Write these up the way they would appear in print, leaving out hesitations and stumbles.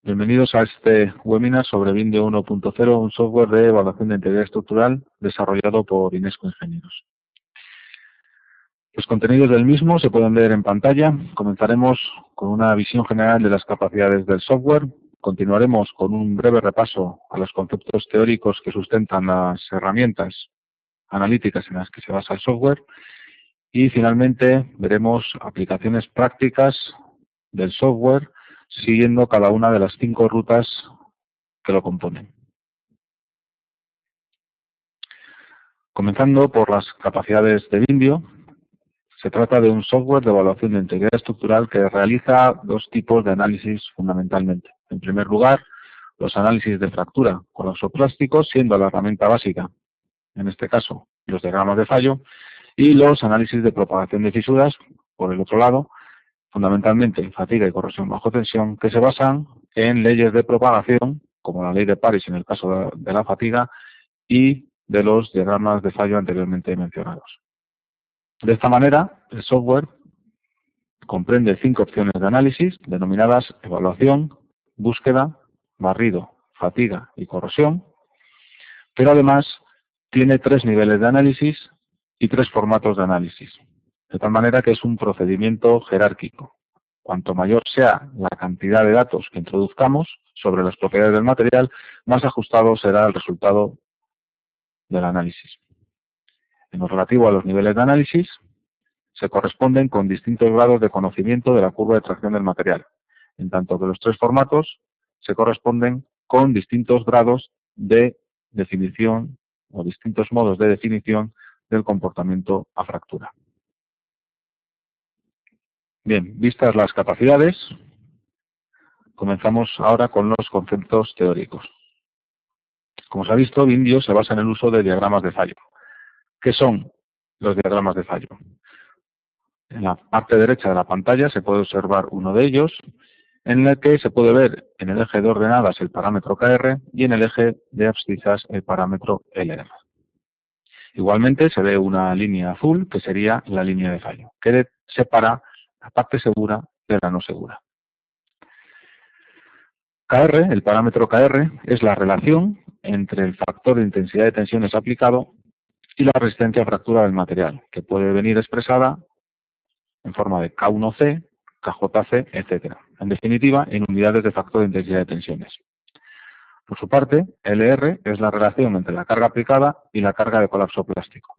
Bienvenidos a este webinar sobre Vindio 1.0, un software de evaluación de integridad estructural desarrollado por Inesco Ingenieros. Los contenidos del mismo se pueden ver en pantalla. Comenzaremos con una visión general de las capacidades del software. Continuaremos con un breve repaso a los conceptos teóricos que sustentan las herramientas analíticas en las que se basa el software. Y finalmente veremos aplicaciones prácticas del software siguiendo cada una de las 5 rutas que lo componen. Comenzando por las capacidades de Vindio, se trata de un software de evaluación de integridad estructural que realiza 2 tipos de análisis fundamentalmente. En primer lugar, los análisis de fractura colapsoplásticos, siendo la herramienta básica, en este caso, los diagramas de fallo, y los análisis de propagación de fisuras, por el otro lado, fundamentalmente fatiga y corrosión bajo tensión, que se basan en leyes de propagación, como la ley de París en el caso de la fatiga, y de los diagramas de fallo anteriormente mencionados. De esta manera, el software comprende 5 opciones de análisis, denominadas evaluación, búsqueda, barrido, fatiga y corrosión, pero además tiene 3 niveles de análisis y 3 formatos de análisis. De tal manera que es un procedimiento jerárquico. Cuanto mayor sea la cantidad de datos que introduzcamos sobre las propiedades del material, más ajustado será el resultado del análisis. En lo relativo a los niveles de análisis, se corresponden con distintos grados de conocimiento de la curva de tracción del material, en tanto que los 3 formatos se corresponden con distintos grados de definición o distintos modos de definición del comportamiento a fractura. Bien, vistas las capacidades, comenzamos ahora con los conceptos teóricos. Como se ha visto, Vindio se basa en el uso de diagramas de fallo. ¿Qué son los diagramas de fallo? En la parte derecha de la pantalla se puede observar uno de ellos, en el que se puede ver en el eje de ordenadas el parámetro KR y en el eje de abscisas el parámetro LR. Igualmente se ve una línea azul que sería la línea de fallo, que separa la parte segura de la no segura. KR, el parámetro KR, es la relación entre el factor de intensidad de tensiones aplicado y la resistencia a fractura del material, que puede venir expresada en forma de K1C, KJC, etc. En definitiva, en unidades de factor de intensidad de tensiones. Por su parte, LR es la relación entre la carga aplicada y la carga de colapso plástico.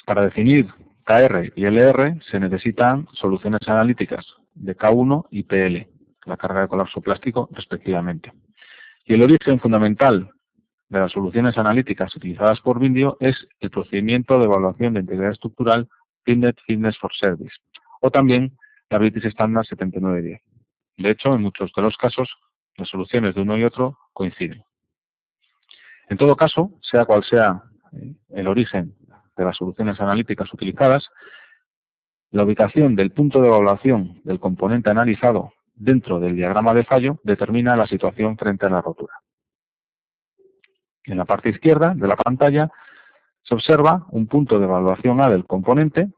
Para definir KR y LR se necesitan soluciones analíticas de K1 y PL, la carga de colapso plástico respectivamente. Y el origen fundamental de las soluciones analíticas utilizadas por Vindio es el procedimiento de evaluación de integridad estructural Binded Fitness for Service, o también la British Standard 7910. De hecho, en muchos de los casos, las soluciones de uno y otro coinciden. En todo caso, sea cual sea el origen de las soluciones analíticas utilizadas, la ubicación del punto de evaluación del componente analizado dentro del diagrama de fallo determina la situación frente a la rotura. En la parte izquierda de la pantalla se observa un punto de evaluación A del componente,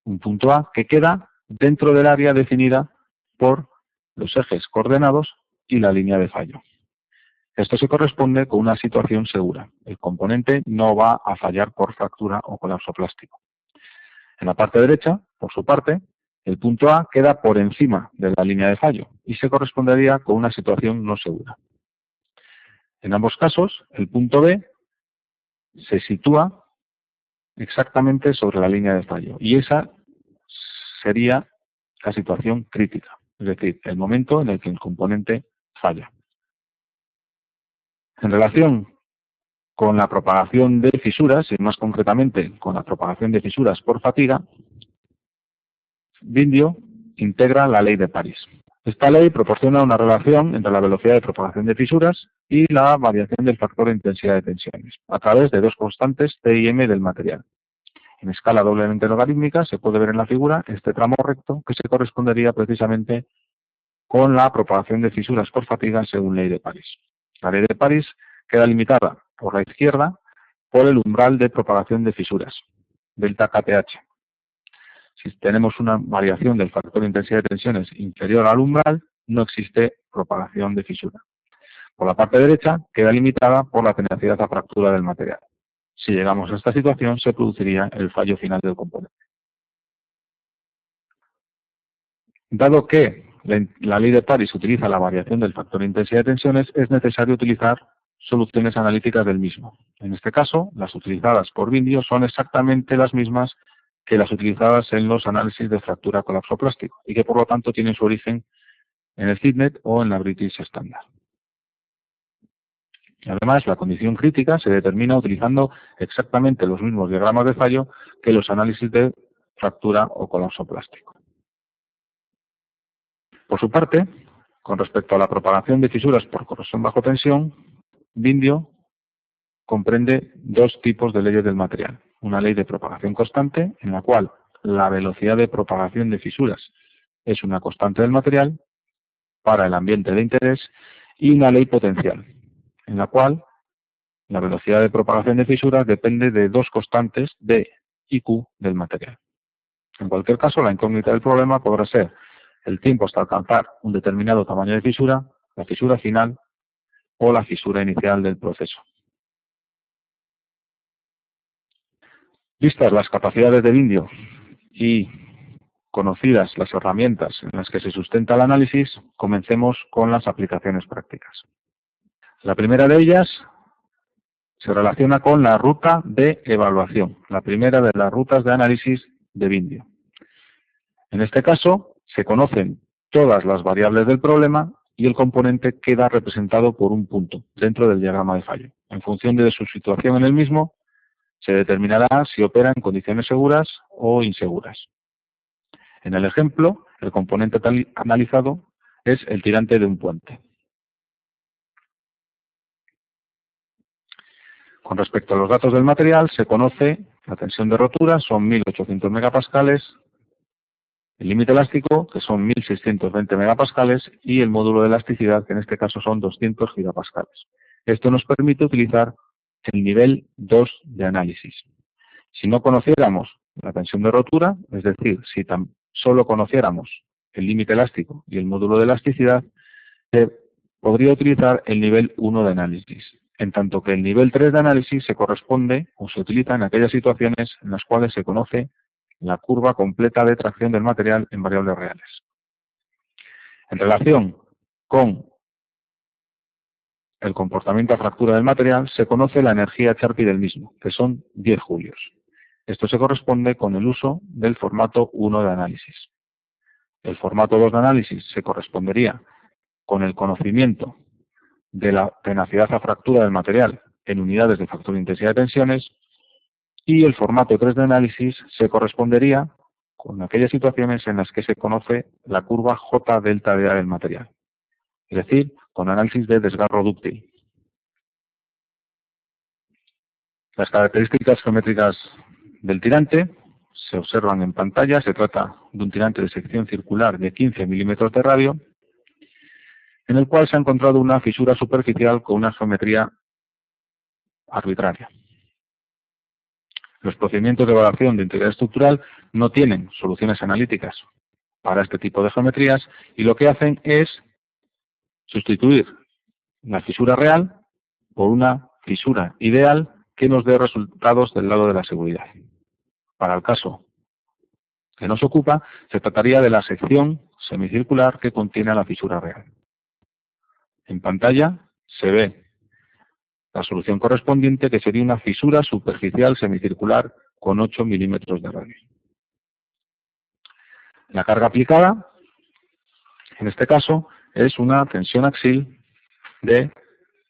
un punto A que queda dentro del área definida por los ejes coordenados y la línea de fallo. Esto se corresponde con una situación segura. El componente no va a fallar por fractura o colapso plástico. En la parte derecha, por su parte, el punto A queda por encima de la línea de fallo y se correspondería con una situación no segura. En ambos casos, el punto B se sitúa exactamente sobre la línea de fallo y esa sería la situación crítica, es decir, el momento en el que el componente falla. En relación con la propagación de fisuras, y más concretamente con la propagación de fisuras por fatiga, Vindio integra la ley de París. Esta ley proporciona una relación entre la velocidad de propagación de fisuras y la variación del factor de intensidad de tensiones, a través de 2 constantes T y M del material. En escala doblemente logarítmica se puede ver en la figura este tramo recto que se correspondería precisamente con la propagación de fisuras por fatiga según ley de París. La ley de París queda limitada por la izquierda por el umbral de propagación de fisuras, delta KTH. Si tenemos una variación del factor de intensidad de tensiones inferior al umbral, no existe propagación de fisura. Por la parte derecha queda limitada por la tenacidad a fractura del material. Si llegamos a esta situación, se produciría el fallo final del componente. Dado que la ley de Paris utiliza la variación del factor de intensidad de tensiones, es necesario utilizar soluciones analíticas del mismo. En este caso, las utilizadas por Windio son exactamente las mismas que las utilizadas en los análisis de fractura colapso plástico y que por lo tanto tienen su origen en el CIDNET o en la British Standard. Además, la condición crítica se determina utilizando exactamente los mismos diagramas de fallo que los análisis de fractura o colapso plástico. Por su parte, con respecto a la propagación de fisuras por corrosión bajo tensión, Windio comprende dos tipos de leyes del material. Una ley de propagación constante, en la cual la velocidad de propagación de fisuras es una constante del material para el ambiente de interés, y una ley potencial, en la cual la velocidad de propagación de fisuras depende de dos constantes D y Q del material. En cualquier caso, la incógnita del problema podrá ser el tiempo hasta alcanzar un determinado tamaño de fisura, la fisura final o la fisura inicial del proceso. Vistas las capacidades de Windio y conocidas las herramientas en las que se sustenta el análisis, comencemos con las aplicaciones prácticas. La primera de ellas se relaciona con la ruta de evaluación, la primera de las rutas de análisis de Windio. En este caso, se conocen todas las variables del problema y el componente queda representado por un punto dentro del diagrama de fallo. En función de su situación en el mismo, se determinará si opera en condiciones seguras o inseguras. En el ejemplo, el componente analizado es el tirante de un puente. Con respecto a los datos del material, se conoce la tensión de rotura, son 1800 megapascales, el límite elástico, que son 1620 megapascales, y el módulo de elasticidad, que en este caso son 200 gigapascales. Esto nos permite utilizar el nivel 2 de análisis. Si no conociéramos la tensión de rotura, es decir, si tan solo conociéramos el límite elástico y el módulo de elasticidad, se podría utilizar el nivel 1 de análisis, en tanto que el nivel 3 de análisis se corresponde o se utiliza en aquellas situaciones en las cuales se conoce la curva completa de tracción del material en variables reales. En relación con el comportamiento a fractura del material, se conoce la energía Charpy del mismo, que son 10 julios. Esto se corresponde con el uso del formato 1 de análisis. El formato 2 de análisis se correspondería con el conocimiento de la tenacidad a fractura del material en unidades de factor de intensidad de tensiones, y el formato 3 de análisis se correspondería con aquellas situaciones en las que se conoce la curva J delta dA del material, es decir, con análisis de desgarro dúctil. Las características geométricas del tirante se observan en pantalla. Se trata de un tirante de sección circular de 15 milímetros de radio, en el cual se ha encontrado una fisura superficial con una geometría arbitraria. Los procedimientos de evaluación de integridad estructural no tienen soluciones analíticas para este tipo de geometrías, y lo que hacen es sustituir la fisura real por una fisura ideal que nos dé resultados del lado de la seguridad. Para el caso que nos ocupa, se trataría de la sección semicircular que contiene la fisura real. En pantalla se ve la solución correspondiente, que sería una fisura superficial semicircular con 8 milímetros de radio. La carga aplicada, en este caso, es una tensión axial de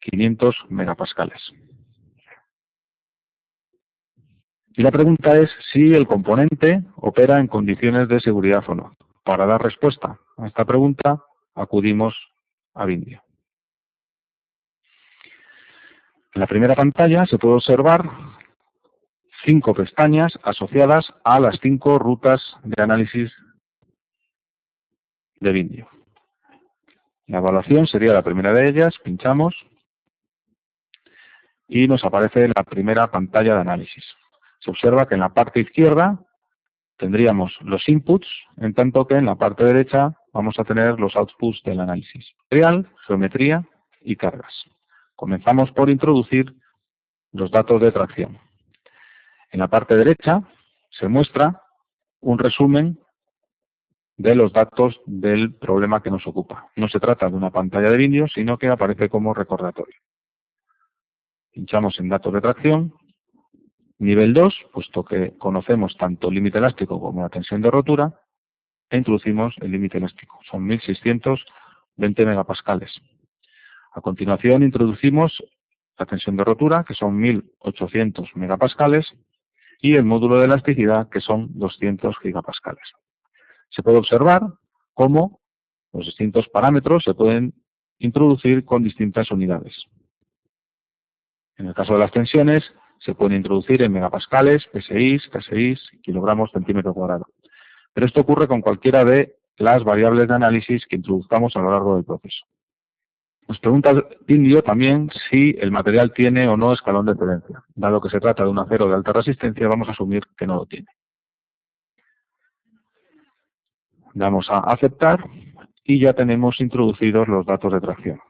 500 megapascales. Y la pregunta es si el componente opera en condiciones de seguridad o no. Para dar respuesta a esta pregunta, acudimos a Windio. En la primera pantalla se puede observar 5 pestañas asociadas a las 5 rutas de análisis de Windio. La evaluación sería la primera de ellas, pinchamos y nos aparece la primera pantalla de análisis. Se observa que en la parte izquierda tendríamos los inputs, en tanto que en la parte derecha vamos a tener los outputs del análisis. Real, geometría y cargas. Comenzamos por introducir los datos de tracción. En la parte derecha se muestra un resumen de los datos del problema que nos ocupa. No se trata de una pantalla de vídeo, sino que aparece como recordatorio. Pinchamos en datos de tracción. Nivel 2, puesto que conocemos tanto el límite elástico como la tensión de rotura, e introducimos el límite elástico. Son 1620 megapascales. A continuación introducimos la tensión de rotura, que son 1800 megapascales, y el módulo de elasticidad, que son 200 gigapascales. Se puede observar cómo los distintos parámetros se pueden introducir con distintas unidades. En el caso de las tensiones, se pueden introducir en megapascales, PSI, KSI, kilogramos centímetro cuadrado. Pero esto ocurre con cualquiera de las variables de análisis que introduzcamos a lo largo del proceso. Nos pregunta Indio también si el material tiene o no escalón de excelencia. Dado que se trata de un acero de alta resistencia, vamos a asumir que no lo tiene. Damos a aceptar y ya tenemos introducidos los datos de tracción.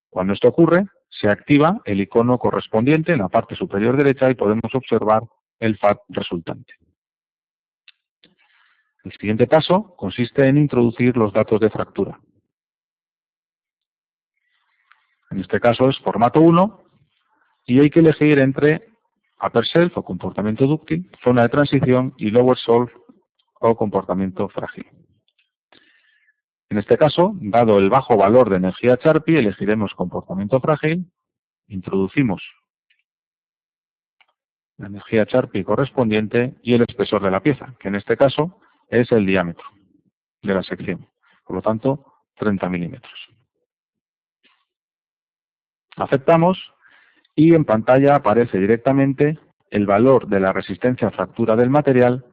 Cuando esto ocurre, se activa el icono correspondiente en la parte superior derecha y podemos observar el FAT resultante. El siguiente paso consiste en introducir los datos de fractura. En este caso es formato 1 y hay que elegir entre upper self o comportamiento dúctil, zona de transición y lower self o comportamiento frágil. En este caso, dado el bajo valor de energía Charpy, elegiremos comportamiento frágil, introducimos la energía Charpy correspondiente y el espesor de la pieza, que en este caso es el diámetro de la sección, por lo tanto 30 milímetros. Aceptamos y en pantalla aparece directamente el valor de la resistencia a fractura del material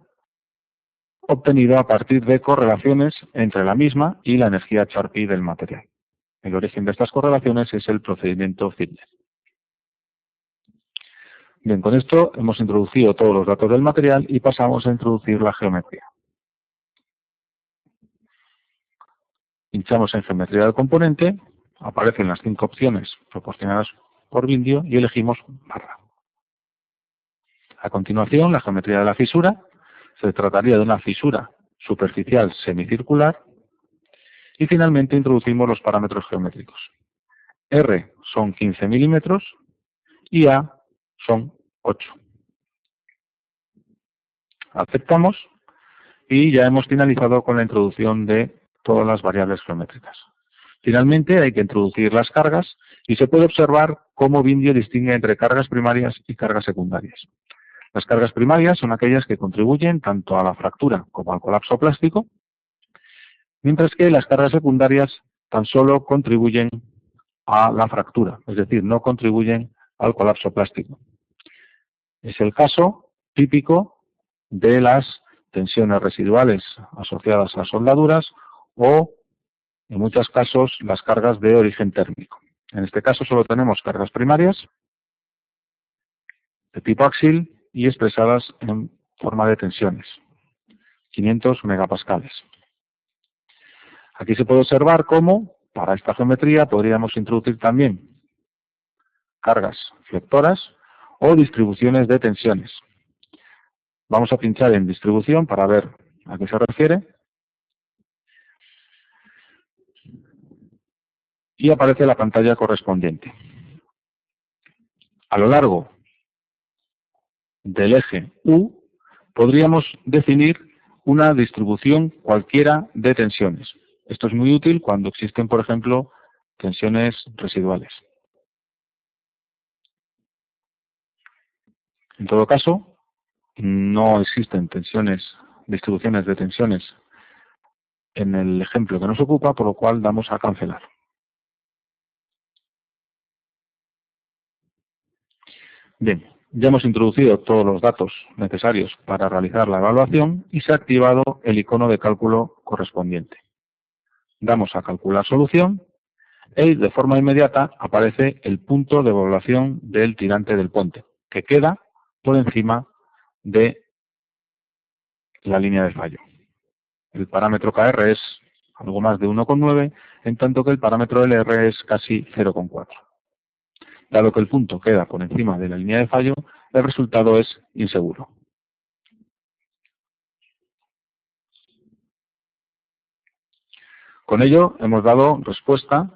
obtenido a partir de correlaciones entre la misma y la energía Charpy del material. El origen de estas correlaciones es el procedimiento Zipner. Bien, con esto hemos introducido todos los datos del material y pasamos a introducir la geometría. Pinchamos en geometría del componente, aparecen las 5 opciones proporcionadas por Vindio y elegimos barra. A continuación, la geometría de la fisura. Se trataría de una fisura superficial semicircular y finalmente introducimos los parámetros geométricos. R son 15 milímetros y A son 8. Aceptamos y ya hemos finalizado con la introducción de todas las variables geométricas. Finalmente hay que introducir las cargas y se puede observar cómo Vindio distingue entre cargas primarias y cargas secundarias. Las cargas primarias son aquellas que contribuyen tanto a la fractura como al colapso plástico, mientras que las cargas secundarias tan solo contribuyen a la fractura, es decir, no contribuyen al colapso plástico. Es el caso típico de las tensiones residuales asociadas a soldaduras o, en muchos casos, las cargas de origen térmico. En este caso solo tenemos cargas primarias de tipo axil y expresadas en forma de tensiones, 500 megapascales. Aquí se puede observar cómo, para esta geometría, podríamos introducir también cargas flectoras o distribuciones de tensiones. Vamos a pinchar en distribución para ver a qué se refiere. Y aparece la pantalla correspondiente. A lo largo del eje U podríamos definir una distribución cualquiera de tensiones. Esto es muy útil cuando existen, por ejemplo, tensiones residuales. En todo caso, no existen distribuciones de tensiones en el ejemplo que nos ocupa, por lo cual damos a cancelar. Bien, ya hemos introducido todos los datos necesarios para realizar la evaluación y se ha activado el icono de cálculo correspondiente. Damos a calcular solución y de forma inmediata aparece el punto de evaluación del tirante del puente, que queda por encima de la línea de fallo. El parámetro KR es algo más de 1,9, en tanto que el parámetro LR es casi 0,4. Dado que el punto queda por encima de la línea de fallo, el resultado es inseguro. Con ello hemos dado respuesta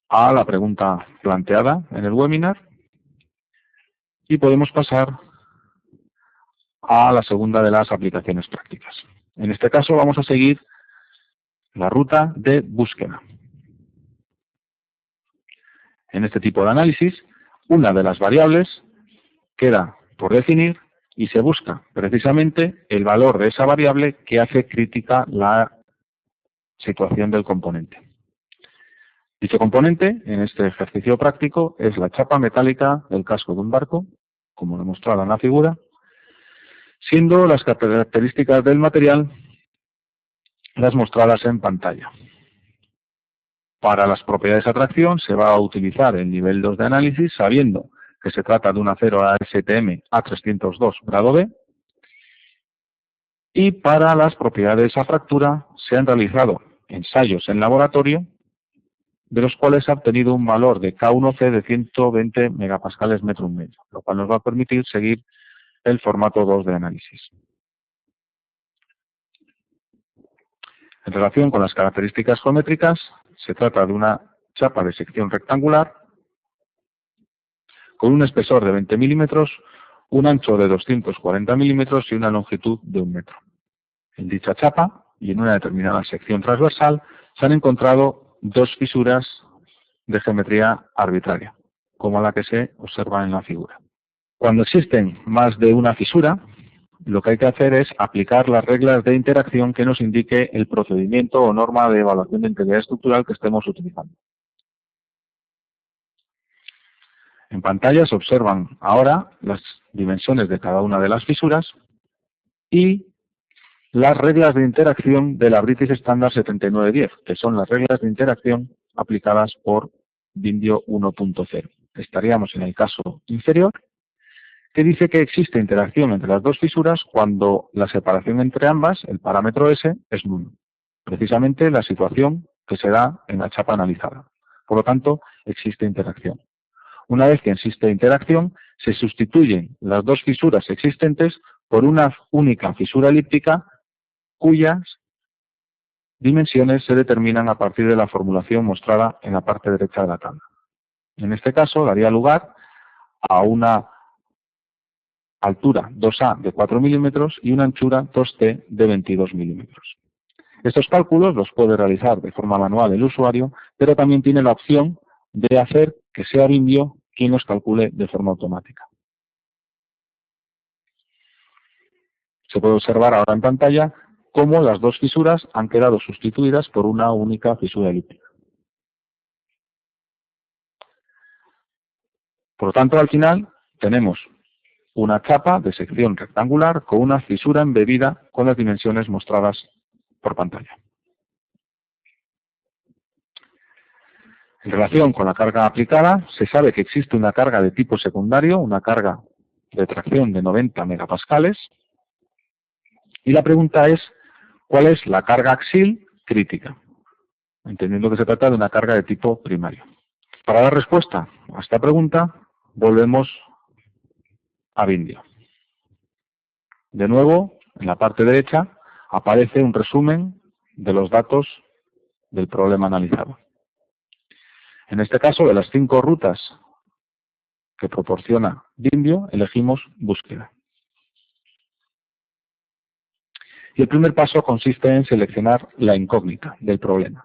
a la pregunta planteada en el webinar y podemos pasar a la segunda de las aplicaciones prácticas. En este caso vamos a seguir la ruta de búsqueda. En este tipo de análisis, una de las variables queda por definir y se busca precisamente el valor de esa variable que hace crítica la situación del componente. Dicho componente, en este ejercicio práctico, es la chapa metálica del casco de un barco, como demostrado en la figura, siendo las características del material las mostradas en pantalla. Para las propiedades de atracción se va a utilizar el nivel 2 de análisis, sabiendo que se trata de un acero ASTM A302 grado B, y para las propiedades a fractura se han realizado ensayos en laboratorio, de los cuales se ha obtenido un valor de K1C de 120 megapascales metro y medio, lo cual nos va a permitir seguir el formato 2 de análisis. En relación con las características geométricas, se trata de una chapa de sección rectangular con un espesor de 20 milímetros, un ancho de 240 milímetros y una longitud de 1 metro. En dicha chapa y en una determinada sección transversal se han encontrado dos fisuras de geometría arbitraria, como la que se observa en la figura. Cuando existen más de una fisura, lo que hay que hacer es aplicar las reglas de interacción que nos indique el procedimiento o norma de evaluación de integridad estructural que estemos utilizando. En pantalla se observan ahora las dimensiones de cada una de las fisuras y las reglas de interacción de la British Standard 7910, que son las reglas de interacción aplicadas por Windio 1.0. Estaríamos en el caso inferior, que dice que existe interacción entre las dos fisuras cuando la separación entre ambas, el parámetro S, es nulo. Precisamente la situación que se da en la chapa analizada. Por lo tanto, existe interacción. Una vez que existe interacción, se sustituyen las dos fisuras existentes por una única fisura elíptica cuyas dimensiones se determinan a partir de la formulación mostrada en la parte derecha de la tabla. En este caso, daría lugar a una altura 2A de 4 milímetros y una anchura 2T de 22 milímetros. Estos cálculos los puede realizar de forma manual el usuario, pero también tiene la opción de hacer que sea Windio quien los calcule de forma automática. Se puede observar ahora en pantalla cómo las dos fisuras han quedado sustituidas por una única fisura elíptica. Por lo tanto, al final tenemos una chapa de sección rectangular con una fisura embebida con las dimensiones mostradas por pantalla. En relación con la carga aplicada, se sabe que existe una carga de tipo secundario, una carga de tracción de 90 megapascales, y la pregunta es, ¿cuál es la carga axil crítica? Entendiendo que se trata de una carga de tipo primario. Para dar respuesta a esta pregunta, volvemos a Windio. De nuevo, en la parte derecha, aparece un resumen de los datos del problema analizado. En este caso, de las 5 rutas que proporciona Windio, elegimos búsqueda. Y el primer paso consiste en seleccionar la incógnita del problema.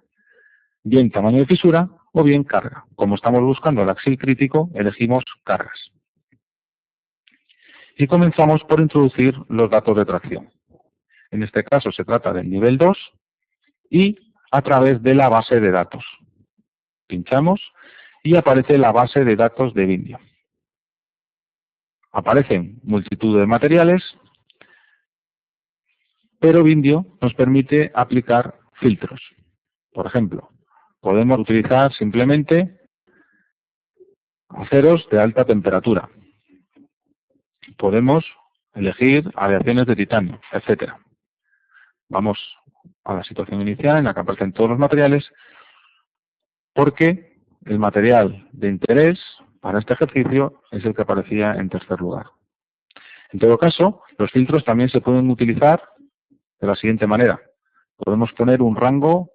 Bien tamaño de fisura o bien carga. Como estamos buscando el axil crítico, elegimos cargas. Y comenzamos por introducir los datos de tracción. En este caso se trata del nivel 2 y a través de la base de datos. Pinchamos y aparece la base de datos de Windio. Aparecen multitud de materiales, pero Windio nos permite aplicar filtros. Por ejemplo, podemos utilizar simplemente aceros de alta temperatura. Podemos elegir aleaciones de titanio, etcétera. Vamos a la situación inicial en la que aparecen todos los materiales, porque el material de interés para este ejercicio es el que aparecía en tercer lugar. En todo caso, los filtros también se pueden utilizar de la siguiente manera. Podemos poner un rango,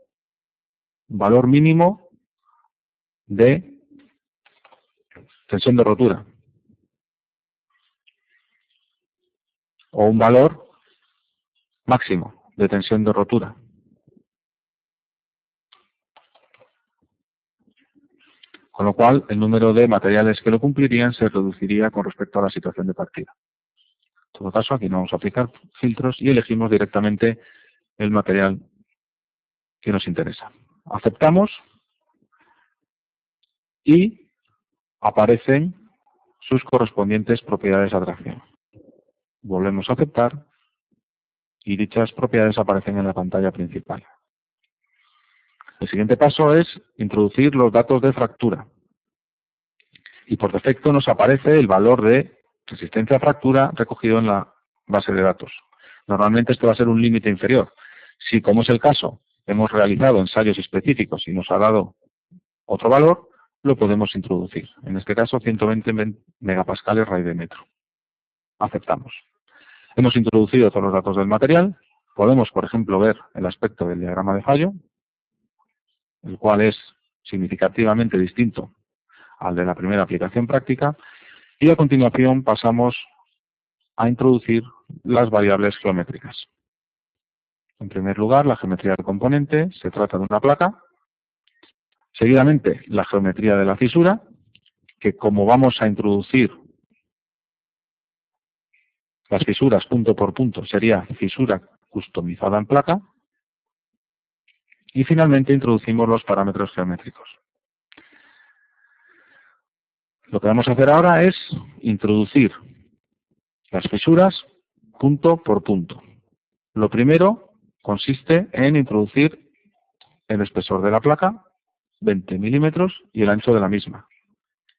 valor mínimo de tensión de rotura, o un valor máximo de tensión de rotura. Con lo cual, el número de materiales que lo cumplirían se reduciría con respecto a la situación de partida. En todo caso, aquí no vamos a aplicar filtros y elegimos directamente el material que nos interesa. Aceptamos y aparecen sus correspondientes propiedades de atracción. Volvemos a aceptar y dichas propiedades aparecen en la pantalla principal. El siguiente paso es introducir los datos de fractura. Y por defecto nos aparece el valor de resistencia a fractura recogido en la base de datos. Normalmente esto va a ser un límite inferior. Si, como es el caso, hemos realizado ensayos específicos y nos ha dado otro valor, lo podemos introducir. En este caso, 120 megapascales raíz de metro. Aceptamos. Hemos introducido todos los datos del material. Podemos, por ejemplo, ver el aspecto del diagrama de fallo, el cual es significativamente distinto al de la primera aplicación práctica, y a continuación pasamos a introducir las variables geométricas. En primer lugar, la geometría del componente, se trata de una placa. Seguidamente, la geometría de la fisura, que como vamos a introducir las fisuras punto por punto, sería fisura customizada en placa. Y finalmente introducimos los parámetros geométricos. Lo que vamos a hacer ahora es introducir las fisuras punto por punto. Lo primero consiste en introducir el espesor de la placa, 20 milímetros, y el ancho de la misma,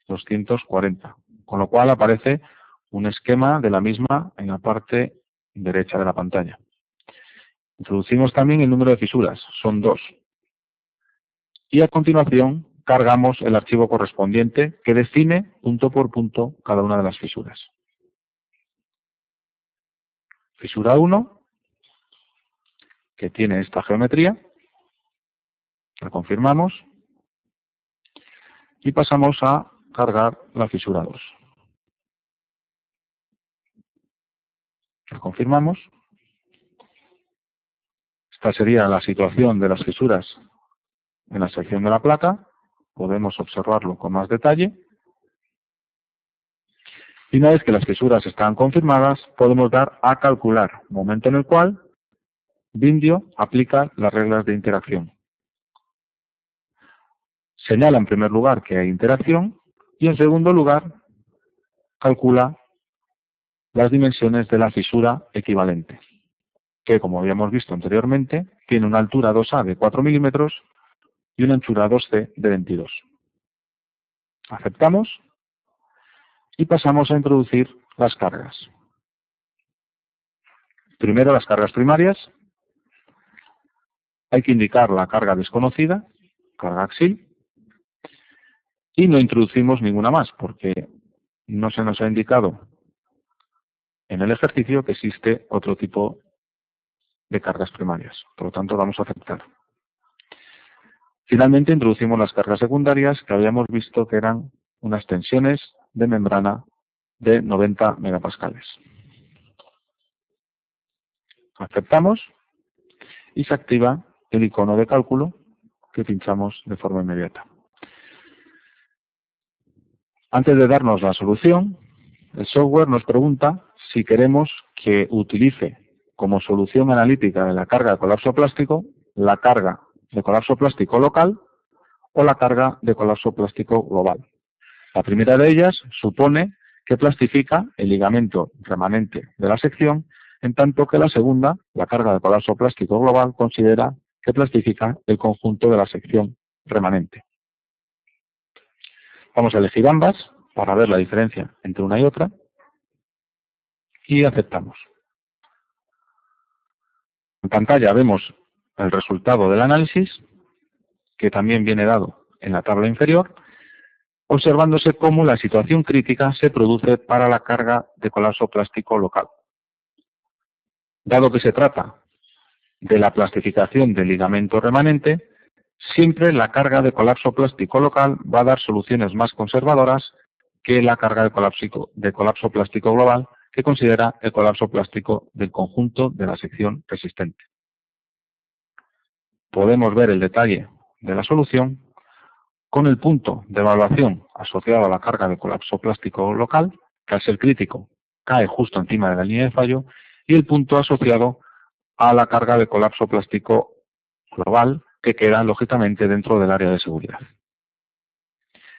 240. Con lo cual aparece un esquema de la misma en la parte derecha de la pantalla. Introducimos también el número de fisuras, son 2. Y a continuación cargamos el archivo correspondiente que define punto por punto cada una de las fisuras. Fisura 1, que tiene esta geometría, la confirmamos y pasamos a cargar la fisura 2. La confirmamos. Esta sería la situación de las fisuras en la sección de la placa. Podemos observarlo con más detalle. Y una vez que las fisuras están confirmadas, podemos dar a calcular, momento en el cual Vindio aplica las reglas de interacción. Señala en primer lugar que hay interacción y en segundo lugar calcula las dimensiones de la fisura equivalente, que como habíamos visto anteriormente, tiene una altura 2A de 4 milímetros y una anchura 2C de 22. Aceptamos y pasamos a introducir las cargas. Primero las cargas primarias. Hay que indicar la carga desconocida, carga axil, y no introducimos ninguna más porque no se nos ha indicado en el ejercicio que existe otro tipo de cargas primarias. Por lo tanto, vamos a aceptar. Finalmente, introducimos las cargas secundarias que habíamos visto que eran unas tensiones de membrana de 90 megapascales. Aceptamos y se activa el icono de cálculo que pinchamos de forma inmediata. Antes de darnos la solución, el software nos pregunta si queremos que utilice como solución analítica de la carga de colapso plástico la carga de colapso plástico local o la carga de colapso plástico global. La primera de ellas supone que plastifica el ligamento remanente de la sección, en tanto que la segunda, la carga de colapso plástico global, considera que plastifica el conjunto de la sección remanente. Vamos a elegir ambas para ver la diferencia entre una y otra. y aceptamos. En pantalla vemos el resultado del análisis, que también viene dado en la tabla inferior, observándose cómo la situación crítica se produce para la carga de colapso plástico local. Dado que se trata de la plastificación del ligamento remanente, siempre la carga de colapso plástico local va a dar soluciones más conservadoras que la carga de colapso plástico global, que considera el colapso plástico del conjunto de la sección resistente. Podemos ver el detalle de la solución con el punto de evaluación asociado a la carga de colapso plástico local, que al ser crítico cae justo encima de la línea de fallo, y el punto asociado a la carga de colapso plástico global, que queda lógicamente dentro del área de seguridad.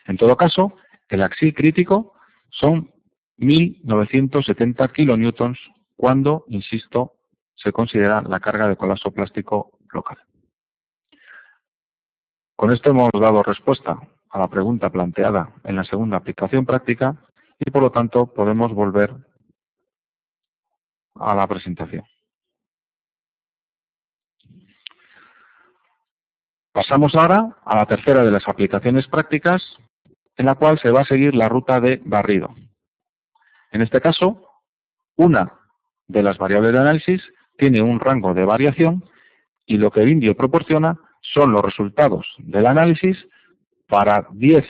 En todo caso, el axil crítico son 1970 kilonewtons cuando, insisto, se considera la carga de colapso plástico local. Con esto hemos dado respuesta a la pregunta planteada en la segunda aplicación práctica y por lo tanto podemos volver a la presentación. Pasamos ahora a la tercera de las aplicaciones prácticas, en la cual se va a seguir la ruta de barrido. En este caso, una de las variables de análisis tiene un rango de variación y lo que Vindio proporciona son los resultados del análisis para 10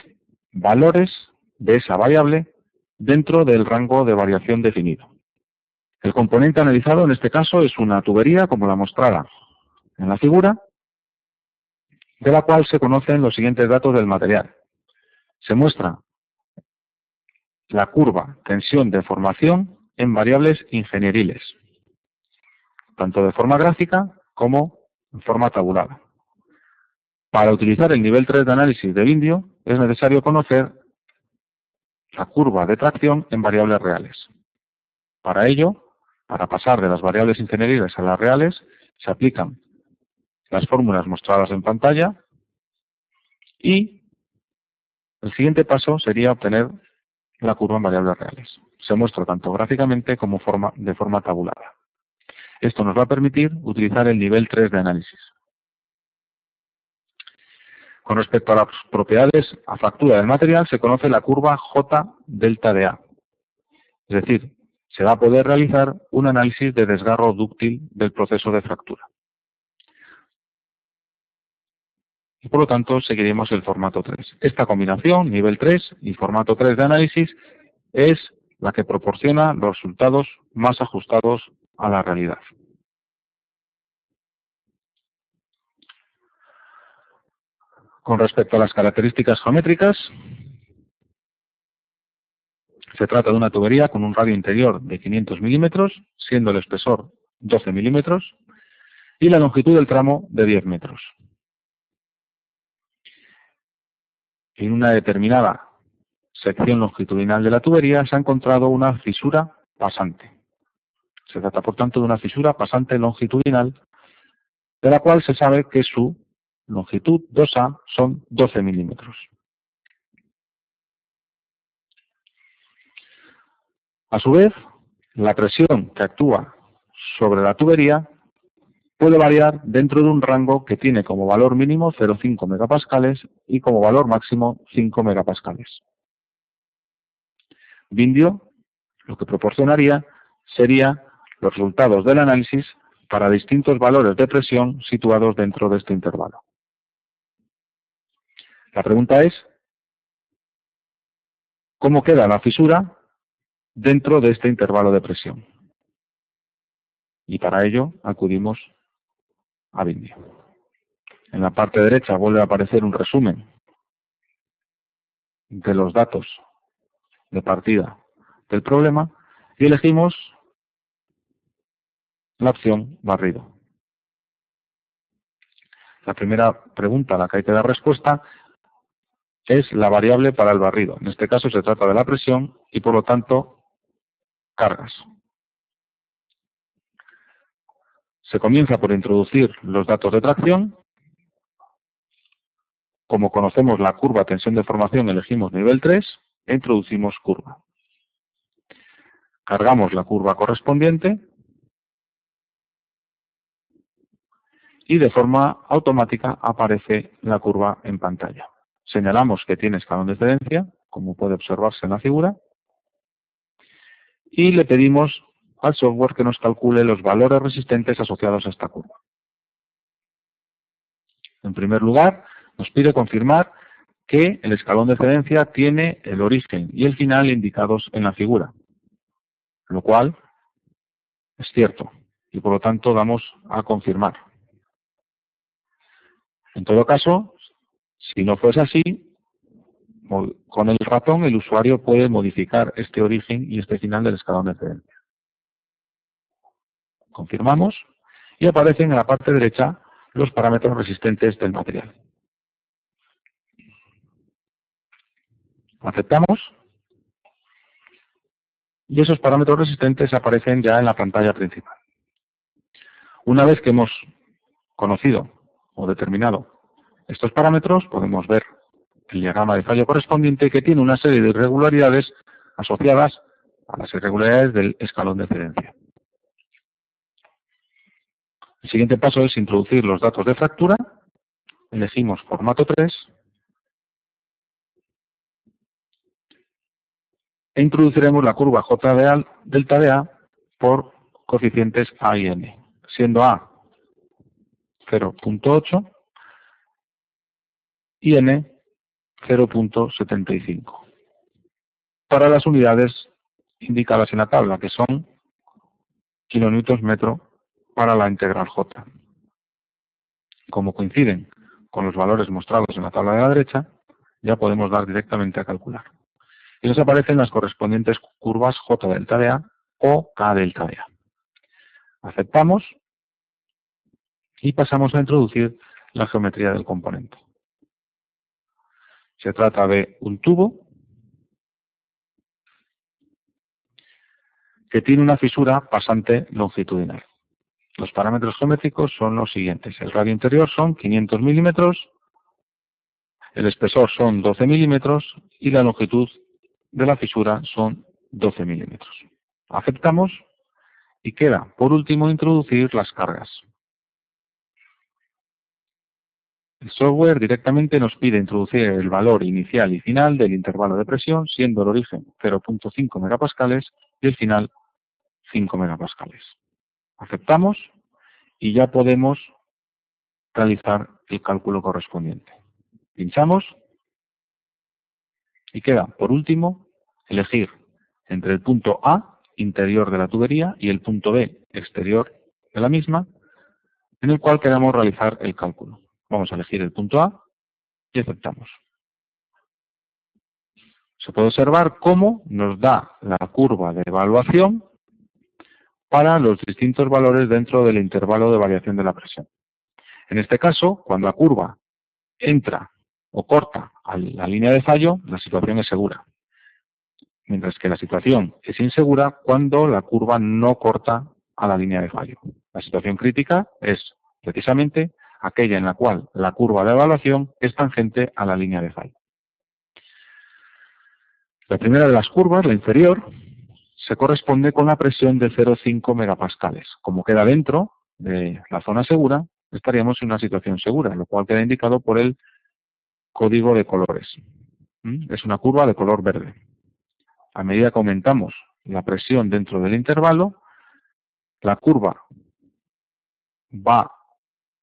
valores de esa variable dentro del rango de variación definido. El componente analizado en este caso es una tubería, como la mostrada en la figura, de la cual se conocen los siguientes datos del material. Se muestra la curva tensión-deformación en variables ingenieriles, tanto de forma gráfica como en forma tabulada. Para utilizar el nivel 3 de análisis de Vindio es necesario conocer la curva de tracción en variables reales. Para ello, para pasar de las variables ingenieriles a las reales, se aplican las fórmulas mostradas en pantalla y el siguiente paso sería obtener la curva en variables reales. Se muestra tanto gráficamente como de forma tabulada. Esto nos va a permitir utilizar el nivel 3 de análisis. Con respecto a las propiedades a fractura del material, se conoce la curva J delta de A. Es decir, se va a poder realizar un análisis de desgarro dúctil del proceso de fractura. Y por lo tanto seguiremos el formato 3. Esta combinación, nivel 3 y formato 3 de análisis, es la que proporciona los resultados más ajustados a la realidad. Con respecto a las características geométricas, se trata de una tubería con un radio interior de 500 milímetros, siendo el espesor 12 milímetros, y la longitud del tramo de 10 metros. En una determinada sección longitudinal de la tubería se ha encontrado una fisura pasante. Se trata, por tanto, de una fisura pasante longitudinal, de la cual se sabe que su longitud 2A son 12 milímetros. A su vez, la presión que actúa sobre la tubería puede variar dentro de un rango que tiene como valor mínimo 0,5 megapascales y como valor máximo 5 megapascales. Vindio lo que proporcionaría sería los resultados del análisis para distintos valores de presión situados dentro de este intervalo. La pregunta es, ¿cómo queda la fisura dentro de este intervalo de presión? Y para ello acudimos a Vindio. En la parte derecha vuelve a aparecer un resumen de los datos de partida del problema y elegimos la opción barrido. La primera pregunta a la que hay que dar respuesta es la variable para el barrido. En este caso se trata de la presión y por lo tanto cargas. Se comienza por introducir los datos de tracción. Como conocemos la curva tensión-deformación, elegimos nivel 3 e introducimos curva. cargamos la curva correspondiente y de forma automática aparece la curva en pantalla. Señalamos que tiene escalón de excedencia, como puede observarse en la figura, y le pedimos al software que nos calcule los valores resistentes asociados a esta curva. En primer lugar, nos pide confirmar que el escalón de excedencia tiene el origen y el final indicados en la figura, lo cual es cierto, y por lo tanto damos a confirmar. En todo caso, si no fuese así, con el ratón el usuario puede modificar este origen y este final del escalón de excedencia. Confirmamos y aparecen en la parte derecha los parámetros resistentes del material. Aceptamos y esos parámetros resistentes aparecen ya en la pantalla principal. Una vez que hemos conocido o determinado estos parámetros, podemos ver el diagrama de fallo correspondiente que tiene una serie de irregularidades asociadas a las irregularidades del escalón de excedencia. El siguiente paso es introducir los datos de fractura. Elegimos formato 3 e introduciremos la curva J delta de A por coeficientes A y N, siendo A 0.8 y N 0.75 para las unidades indicadas en la tabla, que son kilonewtons metro para la integral J. Como coinciden con los valores mostrados en la tabla de la derecha, ya podemos dar directamente a calcular. Y nos aparecen las correspondientes curvas J delta de A o K delta de A. Aceptamos y pasamos a introducir la geometría del componente. Se trata de un tubo que tiene una fisura pasante longitudinal. Los parámetros geométricos son los siguientes. El radio interior son 500 milímetros, el espesor son 12 milímetros y la longitud de la fisura son 12 milímetros. Aceptamos y queda, por último, introducir las cargas. El software directamente nos pide introducir el valor inicial y final del intervalo de presión, siendo el origen 0.5 megapascales y el final 5 megapascales. Aceptamos y ya podemos realizar el cálculo correspondiente. Pinchamos y queda, por último, elegir entre el punto A, interior de la tubería, y el punto B, exterior de la misma, en el cual queremos realizar el cálculo. Vamos a elegir el punto A y aceptamos. Se puede observar cómo nos da la curva de evaluación para los distintos valores dentro del intervalo de variación de la presión. En este caso, cuando la curva entra o corta a la línea de fallo, la situación es segura. Mientras que la situación es insegura cuando la curva no corta a la línea de fallo. La situación crítica es precisamente aquella en la cual la curva de evaluación es tangente a la línea de fallo. La primera de las curvas, la inferior, se corresponde con la presión de 0,5 megapascales. Como queda dentro de la zona segura, estaríamos en una situación segura, lo cual queda indicado por el código de colores. Es una curva de color verde. A medida que aumentamos la presión dentro del intervalo, la curva va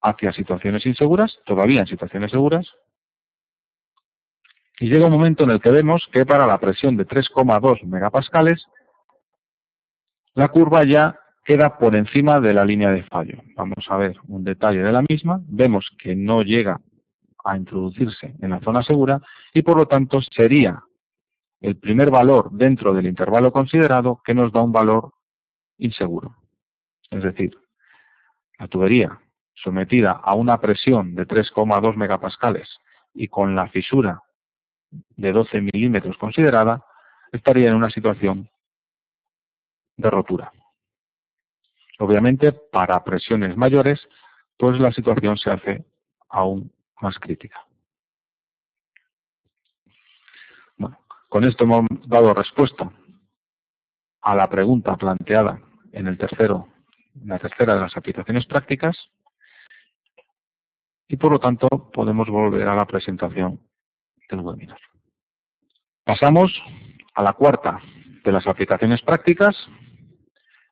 hacia situaciones inseguras, todavía en situaciones seguras, y llega un momento en el que vemos que para la presión de 3,2 megapascales, la curva ya queda por encima de la línea de fallo. Vamos a ver un detalle de la misma. Vemos que no llega a introducirse en la zona segura y por lo tanto sería el primer valor dentro del intervalo considerado que nos da un valor inseguro. Es decir, la tubería sometida a una presión de 3,2 megapascales y con la fisura de 12 milímetros considerada, estaría en una situación de rotura. Obviamente, para presiones mayores, pues la situación se hace aún más crítica. Bueno, con esto hemos dado respuesta a la pregunta planteada en la tercera de las aplicaciones prácticas y por lo tanto podemos volver a la presentación del webinar. Pasamos a la cuarta de las aplicaciones prácticas,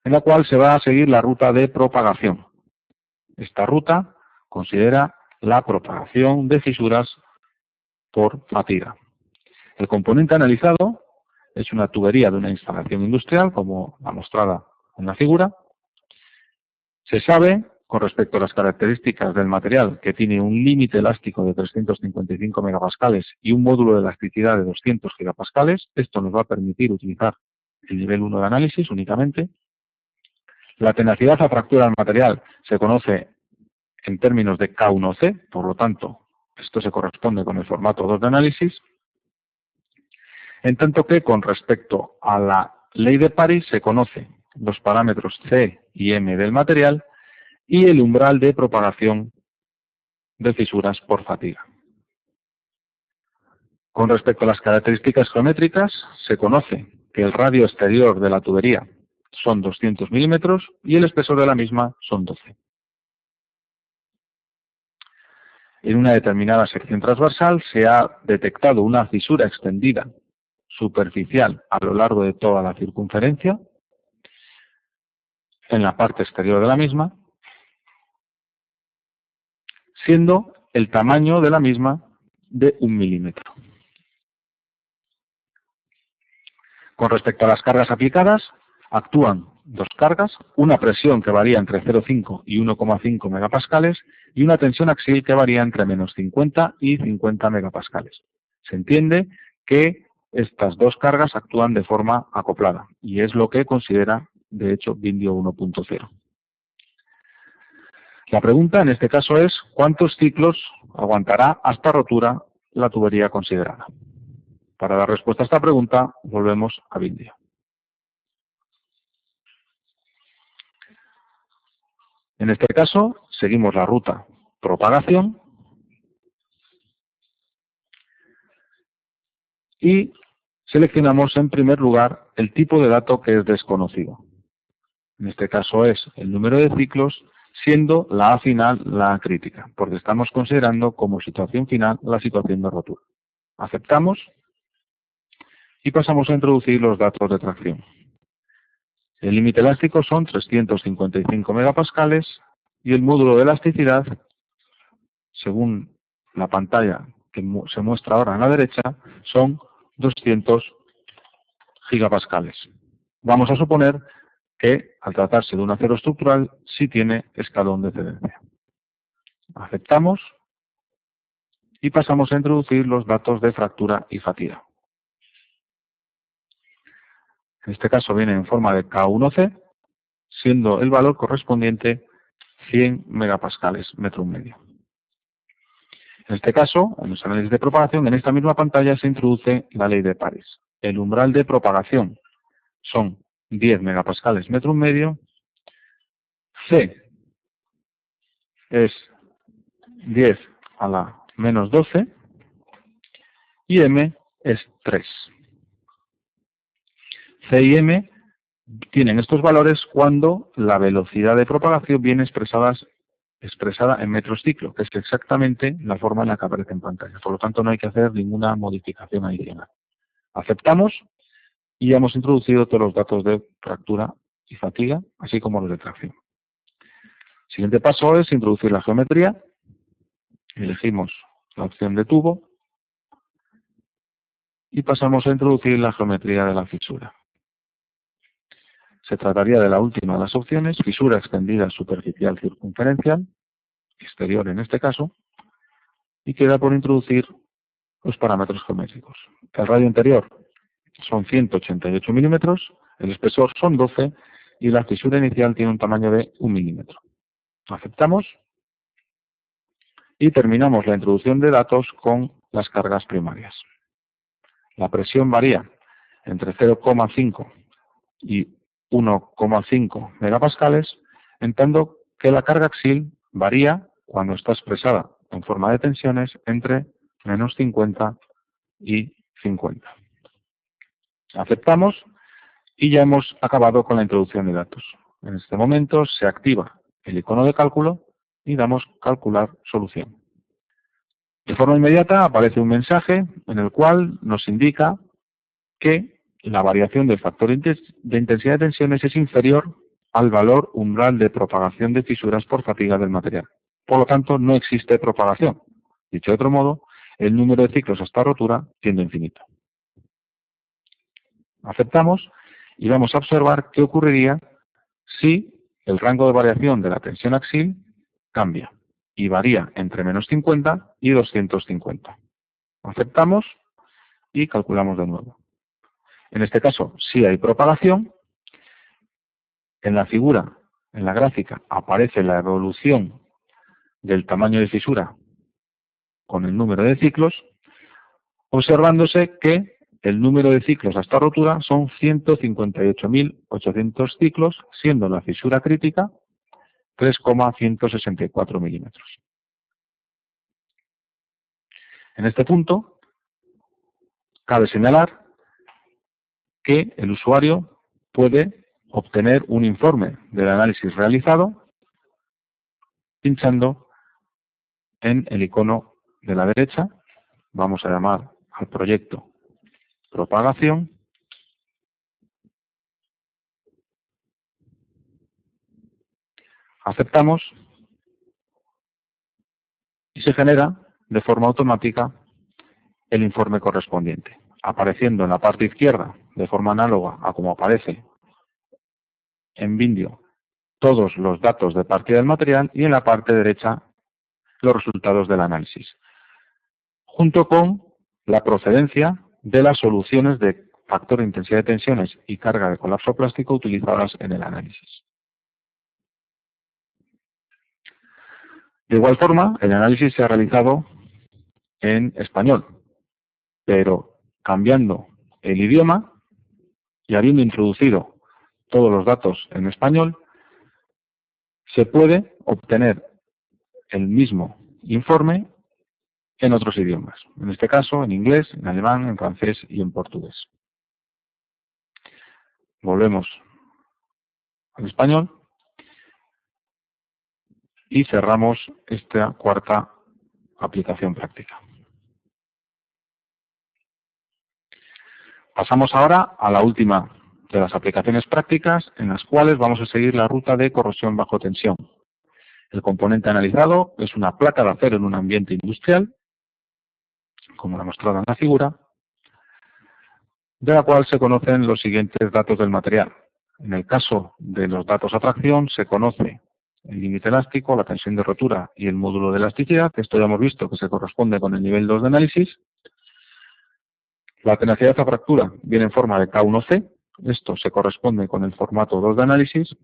en la cual se va a seguir la ruta de propagación. Esta ruta considera la propagación de fisuras por fatiga. El componente analizado es una tubería de una instalación industrial, como la mostrada en la figura. Se sabe, con respecto a las características del material, que tiene un límite elástico de 355 megapascales y un módulo de elasticidad de 200 gigapascales. Esto nos va a permitir utilizar el nivel 1 de análisis únicamente. La tenacidad a fractura del material se conoce en términos de K1C, por lo tanto, esto se corresponde con el formato 2 de análisis. En tanto que con respecto a la ley de París se conoce los parámetros C y M del material y el umbral de propagación de fisuras por fatiga. Con respecto a las características geométricas, se conoce que el radio exterior de la tubería son 200 milímetros y el espesor de la misma son 12. En una determinada sección transversal se ha detectado una fisura extendida superficial a lo largo de toda la circunferencia, en la parte exterior de la misma, siendo el tamaño de la misma de 1 milímetro. Con respecto a las cargas aplicadas, actúan dos cargas, una presión que varía entre 0,5 y 1,5 megapascales y una tensión axial que varía entre menos 50 y 50 megapascales. Se entiende que estas dos cargas actúan de forma acoplada y es lo que considera, de hecho, Windio 1.0. La pregunta en este caso es ¿cuántos ciclos aguantará hasta rotura la tubería considerada? Para dar respuesta a esta pregunta, volvemos a Windio. En este caso, seguimos la ruta propagación y seleccionamos en primer lugar el tipo de dato que es desconocido. En este caso es el número de ciclos, siendo la A final la A crítica, porque estamos considerando como situación final la situación de rotura. Aceptamos y pasamos a introducir los datos de tracción. El límite elástico son 355 megapascales y el módulo de elasticidad, según la pantalla que se muestra ahora en la derecha, son 200 gigapascales. Vamos a suponer que, al tratarse de un acero estructural, sí tiene escalón de cedencia. Aceptamos y pasamos a introducir los datos de fractura y fatiga. En este caso viene en forma de K1C, siendo el valor correspondiente 100 megapascales metro y medio. En este caso, en los análisis de propagación, en esta misma pantalla se introduce la ley de París. El umbral de propagación son 10 megapascales metro y medio, C es 10 a la menos 12 y M es 3. C y M tienen estos valores cuando la velocidad de propagación viene expresada en metros ciclo, que es exactamente la forma en la que aparece en pantalla. Por lo tanto, no hay que hacer ninguna modificación adicional. Aceptamos y hemos introducido todos los datos de fractura y fatiga, así como los de tracción. El siguiente paso es introducir la geometría. Elegimos la opción de tubo y pasamos a introducir la geometría de la fisura. Se trataría de la última de las opciones, fisura extendida superficial circunferencial, exterior en este caso, y queda por introducir los parámetros geométricos. El radio interior son 188 milímetros, el espesor son 12 y la fisura inicial tiene un tamaño de 1 milímetro. Aceptamos y terminamos la introducción de datos con las cargas primarias. La presión varía entre 0,5 y 1,5 megapascales, en tanto que la carga axial varía cuando está expresada en forma de tensiones entre menos 50 y 50. Aceptamos Y ya hemos acabado con la introducción de datos. En este momento se activa el icono de cálculo y damos calcular solución. De forma inmediata aparece un mensaje en el cual nos indica que la variación del factor de intensidad de tensiones es inferior al valor umbral de propagación de fisuras por fatiga del material. Por lo tanto, no existe propagación. Dicho de otro modo, el número de ciclos hasta rotura siendo infinito. Aceptamos y vamos a observar qué ocurriría si el rango de variación de la tensión axial cambia y varía entre menos 50 y 250. Aceptamos y calculamos de nuevo. En este caso, sí hay propagación. En la figura, en la gráfica, aparece la evolución del tamaño de fisura con el número de ciclos, observándose que el número de ciclos hasta rotura son 158.800 ciclos, siendo la fisura crítica 3,164 milímetros. En este punto, cabe señalar que el usuario puede obtener un informe del análisis realizado pinchando en el icono de la derecha. Vamos a llamar al proyecto propagación. Aceptamos y se genera de forma automática el informe correspondiente, apareciendo en la parte izquierda de forma análoga a como aparece en vídeo todos los datos de partida del material y en la parte derecha los resultados del análisis, junto con la procedencia de las soluciones de factor de intensidad de tensiones y carga de colapso plástico utilizadas en el análisis. De igual forma, el análisis se ha realizado en español, pero cambiando el idioma y habiendo introducido todos los datos en español, se puede obtener el mismo informe en otros idiomas. En este caso, en inglés, en alemán, en francés y en portugués. Volvemos al español y cerramos esta cuarta aplicación práctica. Pasamos ahora a la última de las aplicaciones prácticas en las cuales vamos a seguir la ruta de corrosión bajo tensión. El componente analizado es una placa de acero en un ambiente industrial, como la mostrada en la figura, de la cual se conocen los siguientes datos del material. En el caso de los datos a tracción se conoce el límite elástico, la tensión de rotura y el módulo de elasticidad, que esto ya hemos visto que se corresponde con el nivel 2 de análisis. La tenacidad a fractura viene en forma de K1C, esto se corresponde con el formato 2 de análisis.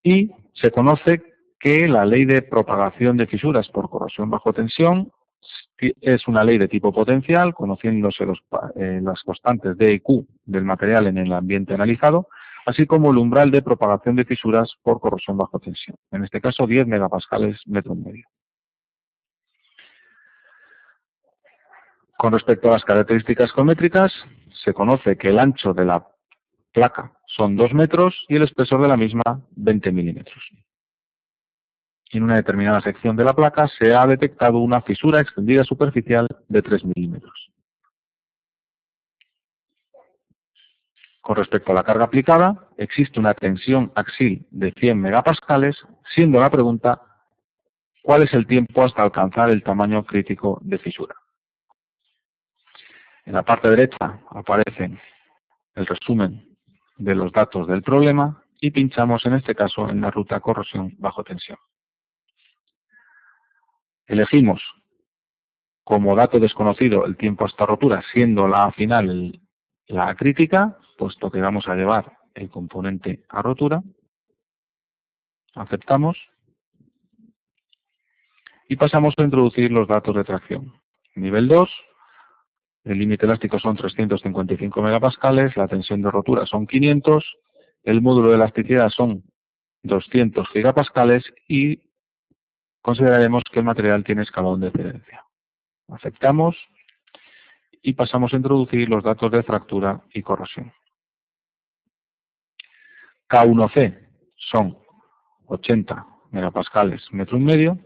Y se conoce que la ley de propagación de fisuras por corrosión bajo tensión es una ley de tipo potencial, conociéndose las constantes D y Q del material en el ambiente analizado, así como el umbral de propagación de fisuras por corrosión bajo tensión, en este caso 10 megapascales metro y medio. Con respecto a las características geométricas, se conoce que el ancho de la placa son 2 metros y el espesor de la misma 20 milímetros. En una determinada sección de la placa se ha detectado una fisura extendida superficial de 3 milímetros. Con respecto a la carga aplicada, existe una tensión axial de 100 megapascales, siendo la pregunta ¿cuál es el tiempo hasta alcanzar el tamaño crítico de fisura? En la parte derecha aparece el resumen de los datos del problema y pinchamos en este caso en la ruta corrosión bajo tensión. Elegimos como dato desconocido el tiempo hasta rotura, siendo la final la crítica, puesto que vamos a llevar el componente a rotura. Aceptamos y pasamos a introducir los datos de tracción. Nivel 2, el límite elástico son 355 megapascales, la tensión de rotura son 500, el módulo de elasticidad son 200 gigapascales y consideraremos que el material tiene escalón de excedencia. Aceptamos y pasamos a introducir los datos de fractura y corrosión. K1C son 80 megapascales metro y medio.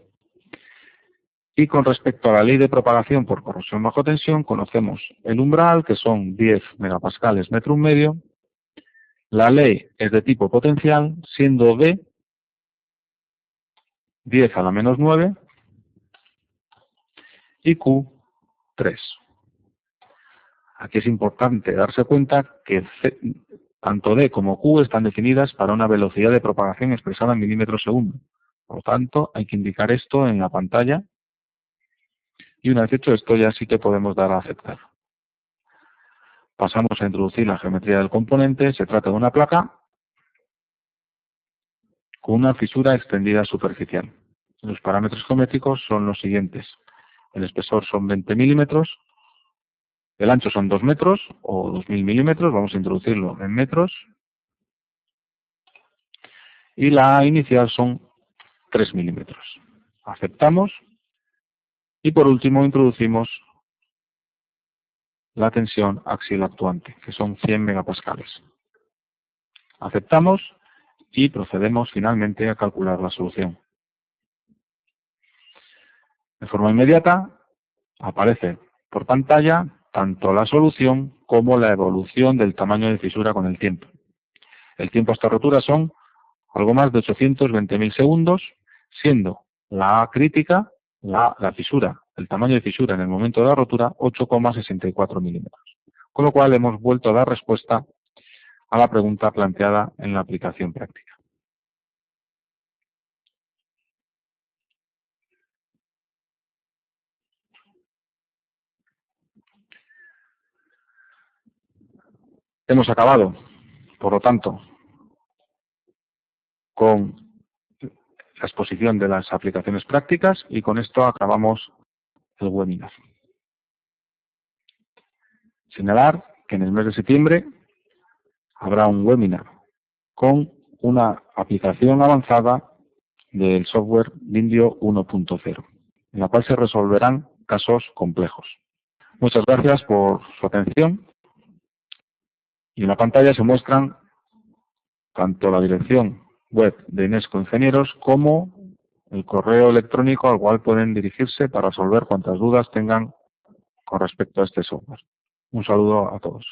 Y con respecto a la ley de propagación por corrosión bajo tensión, conocemos el umbral, que son 10 megapascales metro y medio. La ley es de tipo potencial, siendo B 10 a la menos 9 y Q 3. Aquí es importante darse cuenta que tanto D como Q están definidas para una velocidad de propagación expresada en milímetros segundo. Por lo tanto, hay que indicar esto en la pantalla. Y una vez hecho esto, ya sí que podemos dar a aceptar. Pasamos a introducir la geometría del componente. Se trata de una placa con una fisura extendida superficial. Los parámetros geométricos son los siguientes. El espesor son 20 milímetros. El ancho son 2 metros o 2000 milímetros. Vamos a introducirlo en metros. Y la inicial son 3 milímetros. Aceptamos. Y por último introducimos la tensión axial actuante, que son 100 megapascales. Aceptamos y procedemos finalmente a calcular la solución. De forma inmediata aparece por pantalla tanto la solución como la evolución del tamaño de fisura con el tiempo. El tiempo hasta rotura son algo más de 820.000 segundos, siendo la A crítica, la fisura, el tamaño de fisura en el momento de la rotura, 8,64 milímetros. Con lo cual hemos vuelto a dar respuesta a la pregunta planteada en la aplicación práctica. Hemos acabado, por lo tanto, con la exposición de las aplicaciones prácticas y con esto acabamos el webinar. Señalar que en el mes de septiembre habrá un webinar con una aplicación avanzada del software Lindio 1.0, en la cual se resolverán casos complejos. Muchas gracias por su atención y en la pantalla se muestran tanto la dirección web de Inesco Ingenieros como el correo electrónico al cual pueden dirigirse para resolver cuantas dudas tengan con respecto a este software. Un saludo a todos.